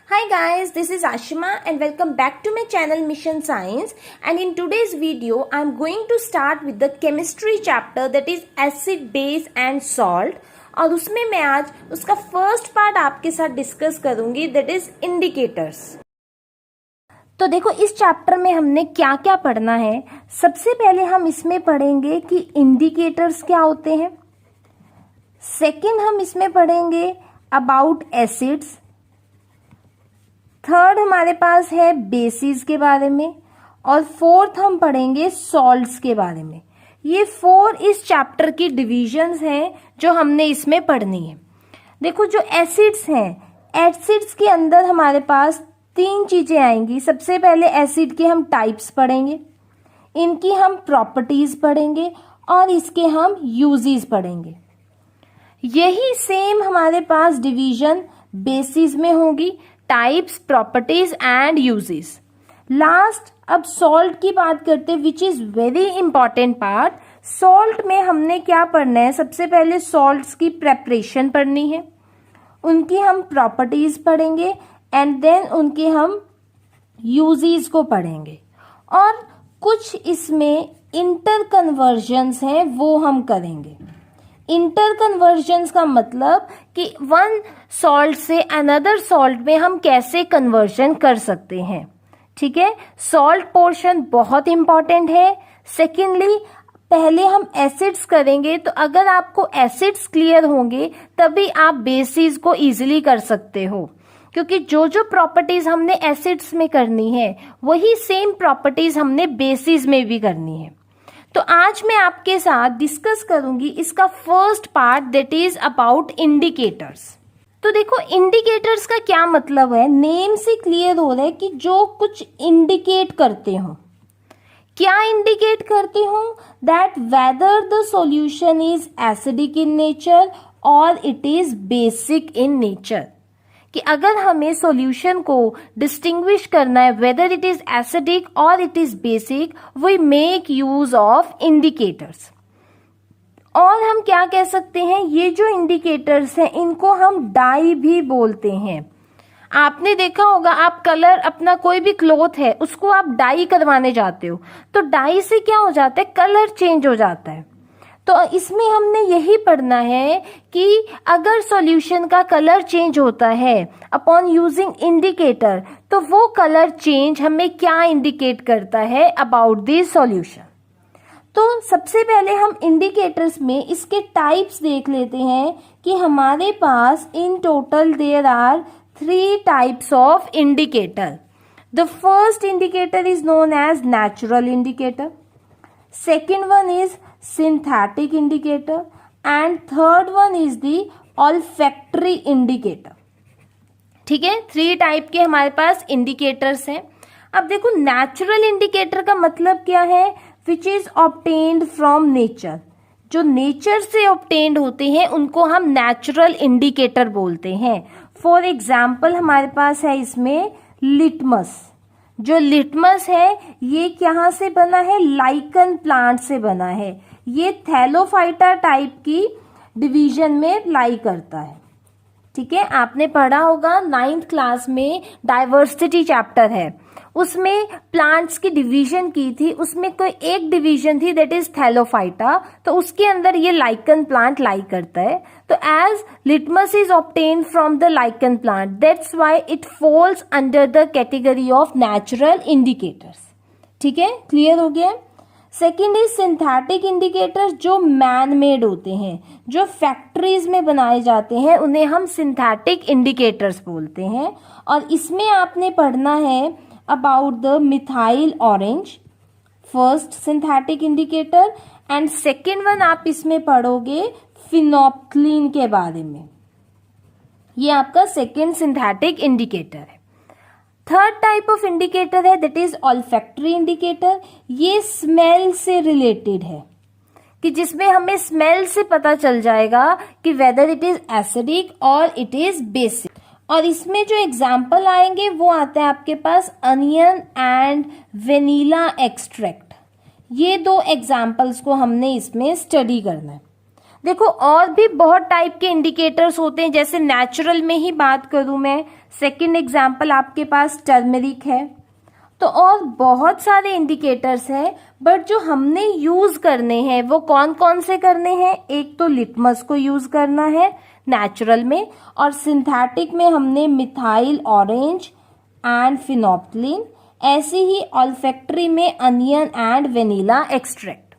Hi guys, this is Ashima and welcome back to my channel Mission Science, and in today's video I am going to start with the chemistry chapter, that is acid, base and salt। और उसमें मैं आज उसका first part आपके साथ discuss करूंगी, that is indicators. तो देखो इस चैप्टर में हमने क्या क्या पढ़ना है। सबसे पहले हम इसमें पढ़ेंगे कि इंडिकेटर्स क्या होते हैं। सेकंड हम इसमें पढ़ेंगे अबाउट एसिड्स। थर्ड हमारे पास है बेसिस के बारे में, और फोर्थ हम पढ़ेंगे सॉल्ट्स के बारे में। ये 4 इस चैप्टर की डिविजन्स हैं जो हमने इसमें पढ़नी है। देखो जो एसिड्स हैं, एसिड्स के अंदर हमारे पास 3 चीजें आएंगी। सबसे पहले एसिड के हम टाइप्स पढ़ेंगे, इनकी हम प्रॉपर्टीज पढ़ेंगे और इसके हम यूजेस पढ़ेंगे। यही सेम हमारे पास डिवीजन बेसिस में होगी, types, properties and uses. Last अब सॉल्ट की बात करते हैं, which is very important part. Salt में हमने क्या पढ़ना है, सबसे पहले सॉल्ट्स की प्रेपरेशन पढ़नी है, उनकी हम प्रॉपर्टीज पढ़ेंगे एंड देन उनके हम यूजेस को पढ़ेंगे, और कुछ इसमें इंटर कन्वर्जन्स हैं वो हम करेंगे। इंटर कन्वर्जन्स का मतलब कि वन सॉल्ट से अनदर सॉल्ट में हम कैसे कन्वर्जन कर सकते हैं। ठीक है, सॉल्ट पोर्शन बहुत इंपॉर्टेंट है। सेकेंडली पहले हम एसिड्स करेंगे, तो अगर आपको एसिड्स क्लियर होंगे तभी आप बेसिस को इजीली कर सकते हो, क्योंकि जो जो प्रॉपर्टीज हमने एसिड्स में करनी है वही सेम प्रॉपर्टीज हमने बेसिस में भी करनी है। तो आज मैं आपके साथ डिस्कस करूंगी इसका first part, that is about indicators. तो देखो इंडिकेटर्स का क्या मतलब है, नेम से क्लियर हो रहा है कि जो कुछ इंडिकेट करते हो। क्या इंडिकेट करते हो, that whether the solution is acidic in nature और it is basic in nature. कि अगर हमें सॉल्यूशन को डिस्टिंग्विश करना है वेदर इट इज एसिडिक और it is basic, we make use of indicators. और हम क्या कह सकते हैं, ये जो इंडिकेटर्स हैं इनको हम डाई भी बोलते हैं। आपने देखा होगा, आप कलर अपना कोई भी क्लॉथ है उसको आप डाई करवाने जाते हो, तो डाई से क्या हो जाता है, कलर चेंज हो जाता है। तो इसमें हमने यही पढ़ना है कि अगर सॉल्यूशन का कलर चेंज होता है अपॉन यूजिंग इंडिकेटर, तो वो कलर चेंज हमें क्या इंडिकेट करता है अबाउट दिस सॉल्यूशन। तो सबसे पहले हम इंडिकेटर्स में इसके टाइप्स देख लेते हैं कि हमारे पास in total there are 3 types of indicator. The first indicator is known as natural indicator, second one is synthetic indicator and third one is the olfactory indicator। ठीक है, 3 टाइप के हमारे पास इंडिकेटर्स हैं। अब देखो नेचुरल इंडिकेटर का मतलब क्या है, which is obtained from nature. जो नेचर से ऑब्टेन्ड होते हैं उनको हम नेचुरल इंडिकेटर बोलते हैं। फॉर एग्जाम्पल हमारे पास है इसमें लिटमस। जो लिटमस है ये कहाँ से बना है, लाइकन प्लांट से बना है। ये थैलोफाइटा टाइप की डिवीजन में लाई करता है। ठीक है, आपने पढ़ा होगा 9th क्लास में डाइवर्सिटी चैप्टर है, उसमें प्लांट्स की डिवीजन की थी, उसमें कोई एक डिवीजन थी दैट इज थैलोफाइटा, तो उसके अंदर ये लाइकन प्लांट लाई करता है। तो as litmus is obtained from the lichen plant, that's why it falls under the category of natural indicators. ठीक है, क्लियर हो गया। सेकेंड इज सिंथेटिक इंडिकेटर्स, जो मैन मेड होते हैं, जो फैक्ट्रीज में बनाए जाते हैं, उन्हें हम सिंथेटिक इंडिकेटर्स बोलते हैं। और इसमें आपने पढ़ना है about the methyl orange, first synthetic indicator, and second one आप इसमें पढ़ोगे फिनोप्थलीन के बारे में। ये आपका सेकेंड सिंथेटिक इंडिकेटर है। थर्ड टाइप ऑफ इंडिकेटर है दैट इज ऑल्फैक्टरी इंडिकेटर। ये स्मेल से रिलेटेड है, कि जिसमें हमें स्मेल से पता चल जाएगा कि वेदर इट इज एसिडिक और इट इज बेसिक। और इसमें जो एग्जाम्पल आएंगे वो आता है आपके पास अनियन एंड वेनिला एक्सट्रैक्ट। ये 2 एग्जाम्पल्स को हमने इसमें स्टडी करना है। देखो और भी बहुत टाइप के इंडिकेटर्स होते हैं, जैसे नेचुरल में ही बात करूं मैं, सेकंड एग्जांपल आपके पास टर्मरिक है, तो और बहुत सारे इंडिकेटर्स हैं, बट जो हमने यूज करने हैं वो कौन कौन से करने हैं? एक तो लिटमस को यूज करना है नेचुरल में, और सिंथेटिक में हमने मिथाइल ऑरेंज एंड फिनोप्थिलीन, ऐसे ही ऑल्फैक्टरी में onion and vanilla extract,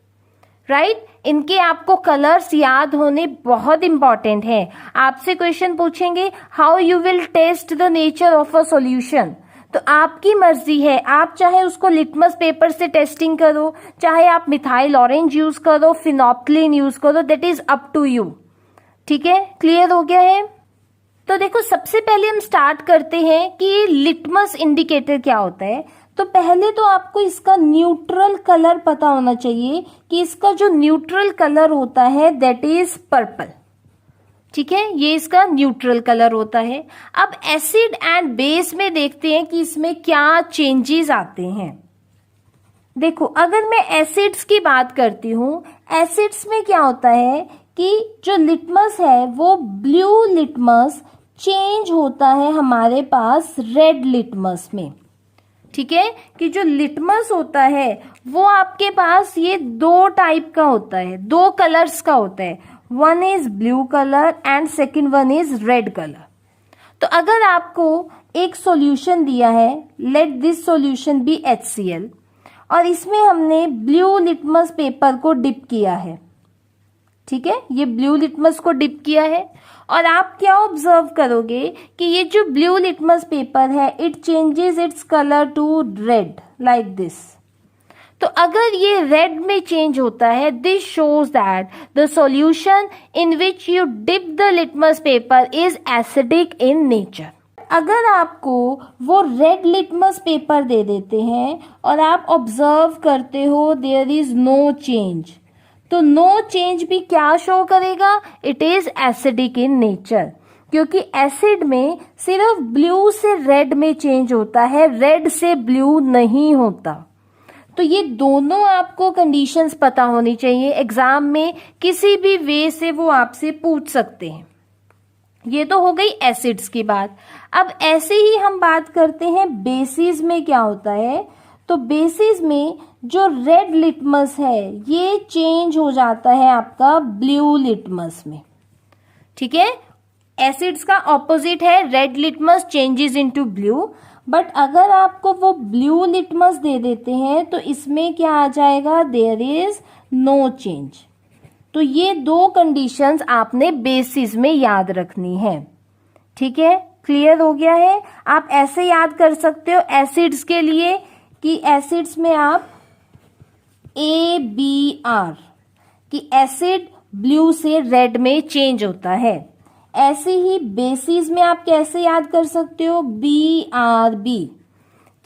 right. इनके आपको कलर्स याद होने बहुत इंपॉर्टेंट है। आपसे क्वेश्चन पूछेंगे how you will test the nature of a solution, तो आपकी मर्जी है, आप चाहे उसको लिटमस पेपर से टेस्टिंग करो, चाहे आप मिथाइल ऑरेंज यूज करो, फिनोप्थिलीन यूज करो, that is up to you. ठीक है, क्लियर हो गया है? तो देखो सबसे पहले हम स्टार्ट करते हैं कि लिटमस इंडिकेटर क्या होता है। तो पहले तो आपको इसका न्यूट्रल कलर पता होना चाहिए कि इसका जो न्यूट्रल कलर होता है दैट इज पर्पल। ठीक है, ये इसका न्यूट्रल कलर होता है। अब एसिड एंड बेस में देखते हैं कि इसमें क्या चेंजेस आते हैं। देखो अगर मैं एसिड्स की बात करती हूं, एसिड्स में क्या होता है कि जो लिटमस है वो ब्लू लिटमस चेंज होता है हमारे पास रेड लिटमस में। ठीक है, कि जो लिटमस होता है वो आपके पास ये दो टाइप का होता है, दो कलर्स का होता है, one is blue colour and second one is red colour. तो अगर आपको एक सॉल्यूशन दिया है, let this solution be HCl, और इसमें हमने ब्लू लिटमस पेपर को डिप किया है, ठीक है, ये ब्लू लिटमस को डिप किया है, और आप क्या ऑब्जर्व करोगे कि ये जो ब्लू लिटमस पेपर है it changes its colour to red like this. तो अगर ये रेड में चेंज होता है, this shows that the solution in which you dip the litmus paper is acidic in nature. अगर आपको वो रेड लिटमस पेपर दे देते हैं और आप ऑब्जर्व करते हो देयर इज नो चेंज, तो नो चेंज भी क्या शो करेगा? It is acidic in nature, क्योंकि एसिड में सिर्फ ब्लू से रेड में चेंज होता है, रेड से ब्लू नहीं होता। तो ये दोनों आपको कंडीशंस पता होनी चाहिए, एग्जाम में किसी भी वे से वो आपसे पूछ सकते हैं। ये तो हो गई एसिड्स की बात। अब ऐसे ही हम बात करते हैं बेसिस में क्या होता है। तो बेसिस में जो रेड लिटमस है ये चेंज हो जाता है आपका ब्लू लिटमस में। ठीक है, एसिड्स का ऑपोजिट है red litmus changes into blue, but अगर आपको वो ब्लू लिटमस दे देते हैं तो इसमें क्या आ जाएगा? There is no change. तो ये दो कंडीशंस आपने बेसिस में याद रखनी है। ठीक है, क्लियर हो गया है? आप ऐसे याद कर सकते हो एसिड्स के लिए कि एसिड्स में आप ABR कि एसिड ब्लू से रेड में चेंज होता है। ऐसे ही बेसिस में आप कैसे याद कर सकते हो? BRB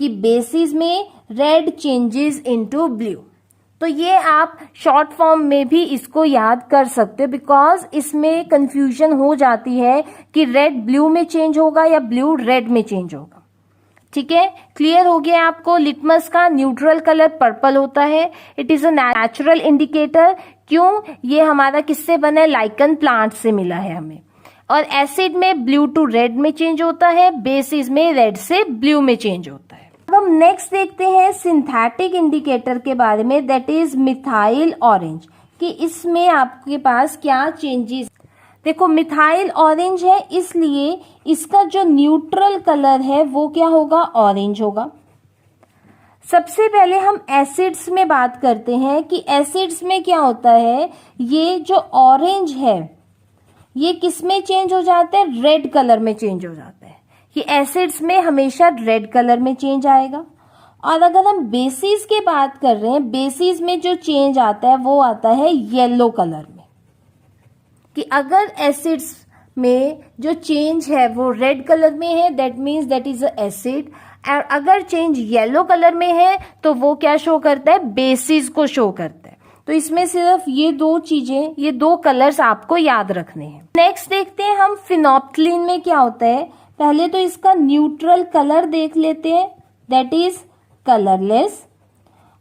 कि बेसिस में रेड चेंजेस इनटू ब्लू। तो ये आप शॉर्ट फॉर्म में भी इसको याद कर सकते हो, बिकॉज इसमें कंफ्यूजन हो जाती है कि रेड ब्लू में चेंज होगा या ब्लू रेड में चेंज होगा। ठीक है, क्लियर हो गया आपको? लिटमस का न्यूट्रल कलर पर्पल होता है, it is a natural indicator. क्यों? ये हमारा किससे बना है? लाइकन प्लांट से मिला है हमें। और एसिड में ब्लू टू रेड में चेंज होता है, बेसिस में रेड से ब्लू में चेंज होता है। अब हम नेक्स्ट देखते हैं सिंथेटिक इंडिकेटर के बारे में, दैट इज मिथाइल ऑरेंज, कि इसमें आपके पास क्या चेंजेस। देखो मिथाइल ऑरेंज है, इसलिए इसका जो न्यूट्रल कलर है वो क्या होगा? ऑरेंज होगा। सबसे पहले हम एसिड्स में बात करते हैं कि एसिड्स में क्या होता है, ये जो ऑरेंज है ये किस में चेंज हो जाता है? रेड कलर में चेंज हो जाता है। ये एसिड्स में हमेशा रेड कलर में चेंज आएगा। और अगर हम बेसिस की बात कर रहे हैं, बेसिस में जो चेंज आता है वो आता है येलो कलर में, कि अगर एसिड्स में जो चेंज है वो रेड कलर में है, that means that is a acid. और अगर चेंज येलो कलर में है तो वो क्या शो करता है? बेसिस को शो करता है। तो इसमें सिर्फ ये दो चीजें, ये दो कलर्स आपको याद रखने हैं। नेक्स्ट देखते हैं हम फिनोप्थिलीन में क्या होता है। पहले तो इसका न्यूट्रल कलर देख लेते हैं, दैट इज कलरलेस।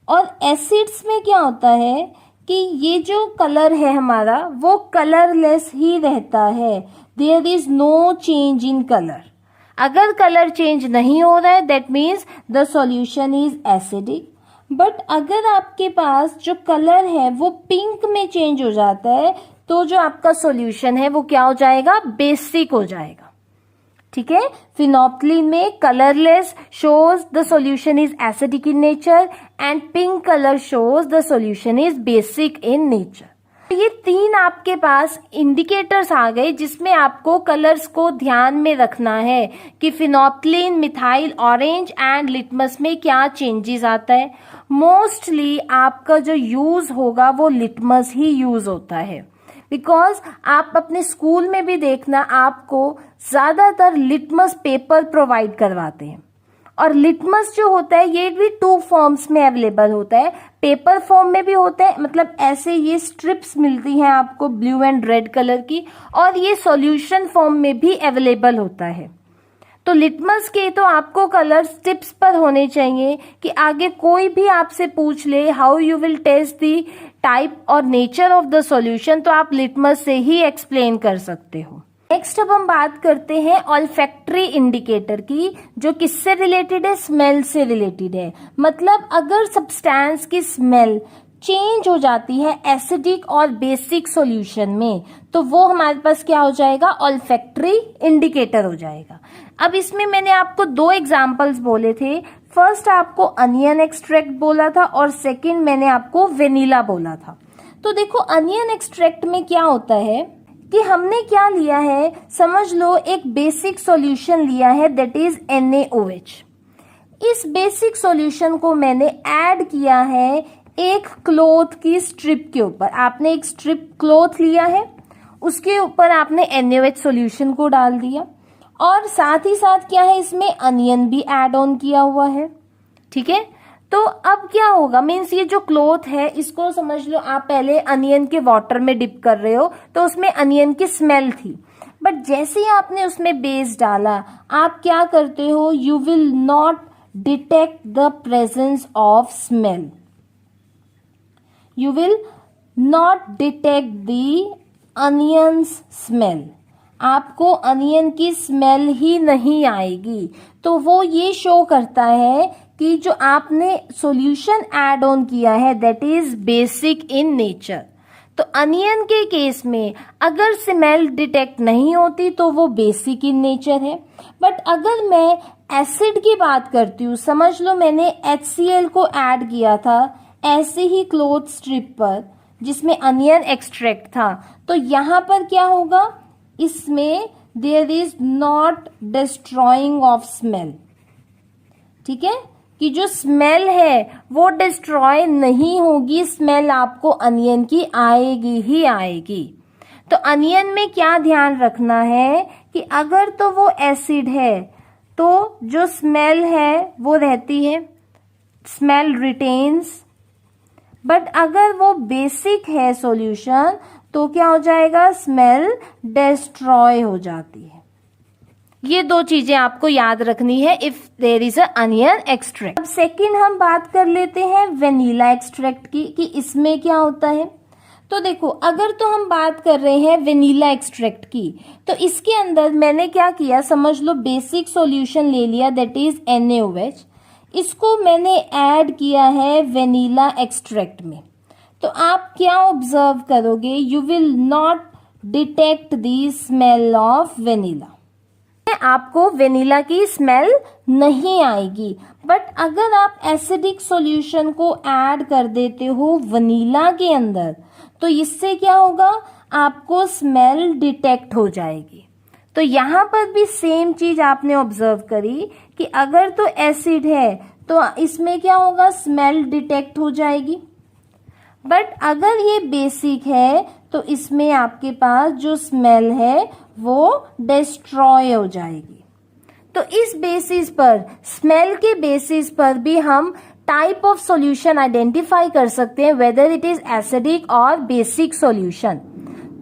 और एसिड्स में क्या होता है कि ये जो कलर है हमारा वो कलरलेस ही रहता है, there is no change in colour. अगर कलर चेंज नहीं हो रहा है that means the solution is acidic. But अगर आपके पास जो कलर है वो पिंक में चेंज हो जाता है तो जो आपका सॉल्यूशन है वो क्या हो जाएगा, बेसिक हो जाएगा। ठीक है, फिनोप्थलीन में colourless shows the solution is acidic in nature and pink colour shows the solution is basic in nature. ये तीन आपके पास इंडिकेटर्स आ गए जिसमें आपको कलर्स को ध्यान में रखना है कि phenolphthalein, methyl orange and litmus में क्या चेंजेस आता है। मोस्टली आपका जो यूज होगा वो लिटमस ही यूज होता है, बिकॉज आप अपने स्कूल में भी देखना आपको ज्यादातर लिटमस पेपर प्रोवाइड करवाते हैं। और लिटमस जो होता है ये भी 2 फॉर्म्स में अवेलेबल होता है, पेपर फॉर्म में भी होता है, मतलब ऐसे ये स्ट्रिप्स मिलती हैं आपको ब्लू एंड रेड कलर की, और ये सॉल्यूशन फॉर्म में भी अवेलेबल होता है। तो लिटमस के तो आपको कलर टिप्स पर होने चाहिए कि आगे कोई भी आपसे पूछ ले how you will test the type और नेचर ऑफ द सॉल्यूशन, तो आप लिटमस से ही एक्सप्लेन कर सकते हो। नेक्स्ट अब हम बात करते हैं ऑल्फैक्टरी इंडिकेटर की, जो किससे रिलेटेड है, स्मेल से रिलेटेड है। मतलब अगर सब्सटेंस की स्मेल चेंज हो जाती है एसिडिक और बेसिक सॉल्यूशन में तो वो हमारे पास क्या हो जाएगा, ऑल्फैक्टरी इंडिकेटर हो जाएगा। अब इसमें मैंने आपको 2 एग्जांपल्स बोले थे, फर्स्ट आपको अनियन एक्सट्रैक्ट बोला था और सेकंड मैंने आपको वेनिला बोला था। तो देखो अनियन एक्सट्रैक्ट में क्या होता है कि हमने क्या लिया है, समझ लो एक बेसिक सॉल्यूशन लिया है दैट इज NaOH। इस बेसिक सॉल्यूशन को मैंने ऐड किया है एक क्लॉथ की स्ट्रिप के ऊपर। आपने एक स्ट्रिप क्लॉथ लिया है, उसके ऊपर आपने NaOH सॉल्यूशन को डाल दिया और साथ ही साथ क्या है इसमें अनियन भी ऐड ऑन किया हुआ है। ठीक है, तो अब क्या होगा, मीन्स ये जो क्लॉथ है इसको समझ लो आप पहले अनियन के वाटर में डिप कर रहे हो तो उसमें अनियन की स्मेल थी, बट जैसे ही आपने उसमें बेस डाला आप क्या करते हो, you will not detect the presence of smell, you will not detect the onions smell, आपको अनियन की स्मेल ही नहीं आएगी। तो वो ये शो करता है कि जो आपने सॉल्यूशन ऐड ऑन किया है that is basic in nature. तो अनियन के केस में अगर स्मेल डिटेक्ट नहीं होती तो वो बेसिक इन नेचर है, बट अगर मैं एसिड की बात करती हूँ, समझ लो मैंने HCl को ऐड किया था ऐसे ही क्लॉथ स्ट्रिप पर जिसमें अनियन एक्सट्रैक्ट था, तो यहाँ पर क्या होगा, इसमें there is not destroying of smell. ठीक है, कि जो स्मेल है वो डिस्ट्रॉय नहीं होगी, स्मेल आपको अनियन की आएगी ही आएगी। तो अनियन में क्या ध्यान रखना है कि अगर तो वो एसिड है तो जो स्मेल है वो रहती है, स्मेल रिटेन्स, बट अगर वो बेसिक है सॉल्यूशन तो क्या हो जाएगा, स्मेल डिस्ट्रॉय हो जाती है। ये 2 चीजें आपको याद रखनी है if there is a onion extract. अब सेकंड हम बात कर लेते हैं वेनिला एक्सट्रैक्ट की कि इसमें क्या होता है। तो देखो अगर तो हम बात कर रहे हैं वेनिला एक्सट्रैक्ट की तो इसके अंदर मैंने क्या किया, समझ लो बेसिक सॉल्यूशन ले लिया दैट इज NaOH, इसको मैंने ऐड किया है वेनिला एक्सट्रैक्ट में। तो आप क्या ऑब्जर्व करोगे, you will not detect the smell of vanilla, आपको वेनिला की स्मेल नहीं आएगी। बट अगर आप एसिडिक सॉल्यूशन को ऐड कर देते हो वनीला के अंदर तो इससे क्या होगा, आपको स्मेल डिटेक्ट हो जाएगी। तो यहाँ पर भी सेम चीज आपने ऑब्जर्व करी कि अगर तो एसिड है तो इसमें क्या होगा, स्मेल डिटेक्ट हो जाएगी, बट अगर ये बेसिक है तो इसमें आपके पास जो स्मेल है वो डिस्ट्रॉय हो जाएगी। तो इस बेसिस पर, स्मेल के बेसिस पर भी हम टाइप ऑफ सॉल्यूशन आइडेंटिफाई कर सकते हैं वेदर इट इज एसिडिक और बेसिक सॉल्यूशन।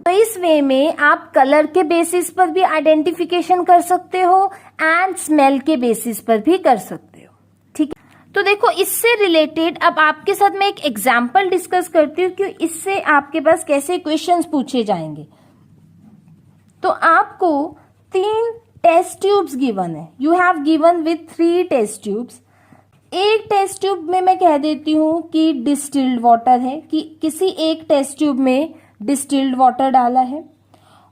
तो इस वे में आप कलर के बेसिस पर भी आइडेंटिफिकेशन कर सकते हो एंड स्मेल के बेसिस पर भी कर सकते हो। ठीक है, तो देखो इससे रिलेटेड अब आपके साथ मैं एक एग्जाम्पल डिस्कस करती हूँ कि इससे आपके पास कैसे क्वेश्चंस पूछे जाएंगे। तो आपको 3 टेस्ट ट्यूब्स गिवन है, you have given with 3 test tubes. एक टेस्ट ट्यूब में मैं कह देती हूँ कि डिस्टिल्ड वाटर है, कि किसी एक टेस्ट ट्यूब में डिस्टिल्ड वाटर डाला है,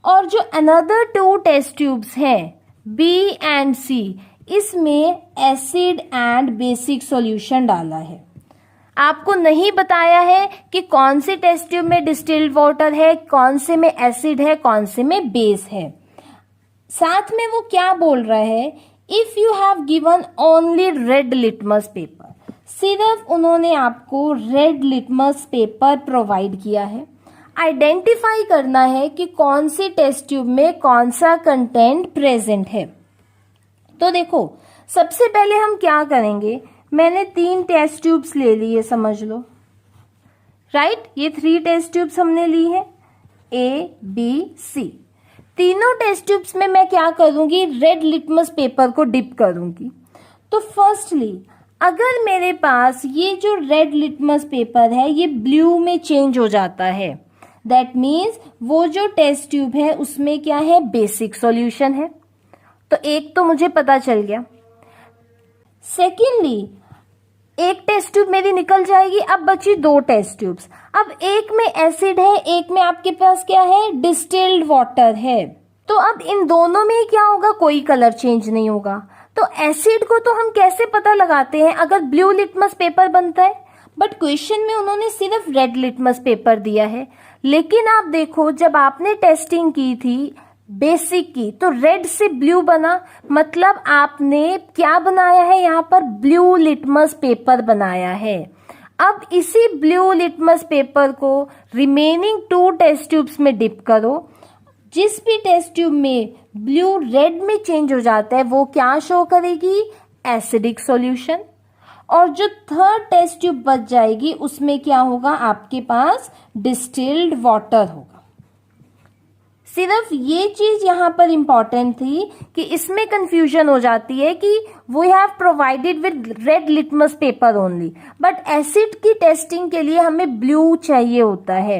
और जो अनदर 2 टेस्ट ट्यूब्स हैं बी एंड सी, इसमें एसिड एंड बेसिक सॉल्यूशन डाला है। आपको नहीं बताया है कि कौन से टेस्ट ट्यूब में डिस्टिल्ड वाटर है, कौन से में एसिड है, कौन से में बेस है। साथ में वो क्या बोल रहा है, if you have given only red litmus paper, सिर्फ उन्होंने आपको रेड लिटमस पेपर प्रोवाइड किया है। आइडेंटिफाई करना है कि कौन सी टेस्ट ट्यूब में कौन सा कंटेंट प्रेजेंट है। तो देखो सबसे पहले हम क्या करेंगे, मैंने 3 टेस्ट ट्यूब्स ले ली है, समझ लो, राइट। ये 3 टेस्ट ट्यूब्स हमने ली है, ए बी सी। तीनों टेस्ट ट्यूब्स में मैं क्या करूंगी, रेड लिटमस पेपर को डिप करूंगी। तो फर्स्टली अगर मेरे पास ये जो रेड लिटमस पेपर है ये ब्लू में चेंज हो जाता है, दैट मीन्स वो जो टेस्ट ट्यूब है उसमें क्या है, बेसिक सॉल्यूशन है। तो एक तो मुझे पता चल गया। सेकेंडली एक टेस्ट ट्यूब मेरी निकल जाएगी, अब बची 2 टेस्ट ट्यूब्स। अब एक में एसिड है, एक में आपके पास क्या है, डिस्टिल्ड वाटर है। तो अब इन दोनों में क्या होगा, कोई कलर चेंज नहीं होगा। तो एसिड को तो हम कैसे पता लगाते हैं अगर ब्लू लिटमस पेपर बनता है, बट क्वेश्चन में उन्होंने सिर्फ रेड लिटमस पेपर दिया है। लेकिन आप देखो जब आपने टेस्टिंग की थी बेसिक की तो रेड से ब्लू बना, मतलब आपने क्या बनाया है, यहाँ पर ब्लू लिटमस पेपर बनाया है। अब इसी ब्लू लिटमस पेपर को रिमेनिंग 2 टेस्ट ट्यूब्स में डिप करो। जिस भी टेस्ट ट्यूब में ब्लू रेड में चेंज हो जाता है वो क्या शो करेगी, एसिडिक सॉल्यूशन। और जो 3rd टेस्ट ट्यूब बच जाएगी उसमें क्या होगा, आपके पास डिस्टिल्ड वाटर होगा। सिर्फ ये चीज यहाँ पर इंपॉर्टेंट थी कि इसमें कंफ्यूजन हो जाती है कि we have provided with red litmus paper only, but acid की टेस्टिंग के लिए हमें ब्लू चाहिए होता है।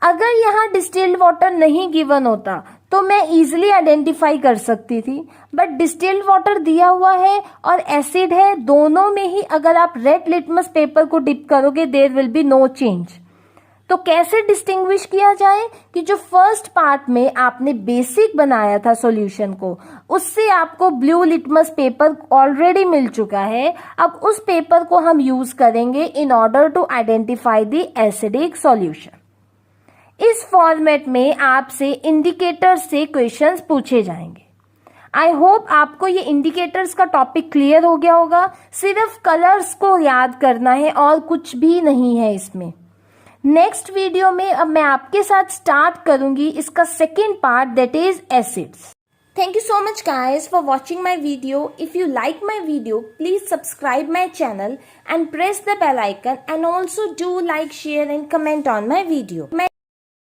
अगर यहाँ डिस्टिल्ड वाटर नहीं गिवन होता तो मैं इजीली आइडेंटिफाई कर सकती थी, बट डिस्टिल्ड वाटर दिया हुआ है और एसिड है, दोनों में ही अगर आप रेड लिटमस पेपर को डिप करोगे there will be no change. तो कैसे डिस्टिंग्विश किया जाए कि जो फर्स्ट पार्ट में आपने बेसिक बनाया था सॉल्यूशन को, उससे आपको ब्लू लिटमस पेपर ऑलरेडी मिल चुका है। अब उस पेपर को हम यूज करेंगे in order to identify the acidic solution. इस फॉर्मेट में आपसे इंडिकेटर से क्वेश्चंस पूछे जाएंगे। आई होप आपको ये इंडिकेटर्स का टॉपिक क्लियर हो गया होगा। सिर्फ कलर्स को याद करना है और कुछ भी नहीं है इसमें। नेक्स्ट वीडियो में अब मैं आपके साथ स्टार्ट करूंगी इसका second part, that is acids. Thank you so much guys for watching my video. If you like my video, please subscribe my channel and press the bell icon, and also do like, share and comment on my video.